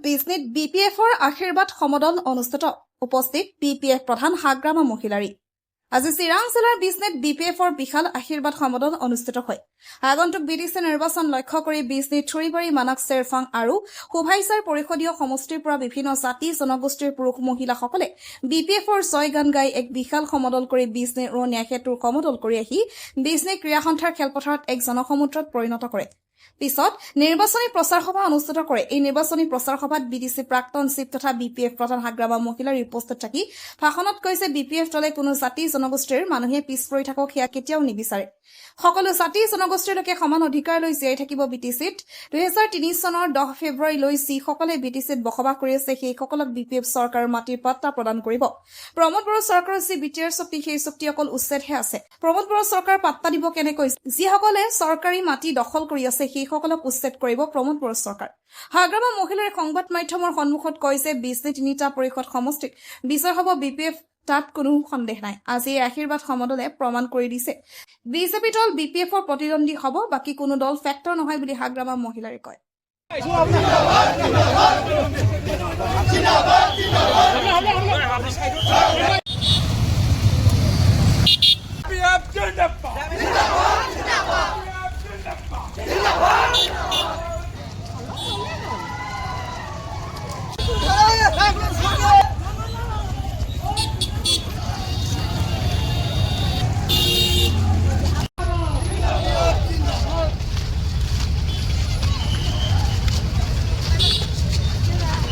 বিজনীত বিপিএফৰ আশীৰ্বাদ সমদল অনুষ্ঠিত উপস্থিত বিপিএফ প্ৰধান হাগ্ৰামা মহিলাৰী আজি চিৰাং জিলাৰ বিজনীত বিপিএফৰ বিশাল আশীৰ্বাদ সমদল অনুষ্ঠিত হয় আগন্তুক বিডিসি নিৰ্বাচন লক্ষ্য কৰি বিজনীত থুৰিবাৰী মানক চেৰফাং আৰু সুভাইছাৰ পৰিষদীয় সমষ্টিৰ পৰা বিভিন্ন জাতি জনগোষ্ঠীৰ পুৰুষ মহিলাসকলে বিপিএফৰ জয় গান গাই এক বিশাল সমদল কৰি বিজনীৰ ন্যায় সেতুৰ সমদল কৰি আহি বিজনী ক্ৰীড়া সন্থাৰ খেলপথাৰত এক জনসমুদ্ৰত পৰিণত কৰে পিছত নিৰ্বাচনী প্ৰচাৰ সভা অনুষ্ঠিত কৰে এই নিৰ্বাচনী প্ৰচাৰ সভাত বিডিসি প্ৰাক্তন চিফ তথা বিপিএফ প্ৰধান হাগ্ৰামা মহিলাৰ উপস্থিত থাকি ভাষণত কৈছে বিপিএফ দলে কোনো জাতি জনগোষ্ঠীৰ মানুহে পিছ পৰি থাকক সেয়া কেতিয়াও নিবিচাৰে সকলো জাতি জনগোষ্ঠীৰ লোকে সমান অধিকাৰ লৈ জীয়াই থাকিব বিটিচিত 2003 চনৰ 10 ফেব্ৰুৱাৰীলৈ যিসকলে বিটিচিত বসবাস কৰি আছে সেই সকলক বিপিএফ চৰকাৰৰ মাটিৰ পাট্টা প্ৰদান কৰিব প্ৰমোদ বড়ো চৰকাৰৰ যি বিটিআৰ চুক্তি সেই চুক্তি অকল উচ্ছেদহে আছে প্ৰমোদ বড়ো চৰকাৰ পাট্টা দিব কেনেকৈ যিসকলে চৰকাৰী মাটি দখল কৰি আছে সেই সকলক উচ্ছেদ কৰিব প্ৰমোদ বড়ো চৰকাৰ হাগ্ৰামা মহিলাৰ সংবাদ মাধ্যমৰ সন্মুখত কৈছে বিজনী তিনিটা পৰিষদ সমষ্টিত বিচাৰ হ'ব বিপিএফ তাত কোনো সন্দেহ নাই আজি আশীৰ্বাদ সমদলে প্ৰমাণ কৰি দিছে বিজেপি দল বিপিএফৰ প্ৰতিদ্বন্দ্বী হ'ব বাকি কোনো দল ফেক্টৰ নহয় বুলি হাগ্ৰামা মহিলাৰে কয় জিন্দাবাদ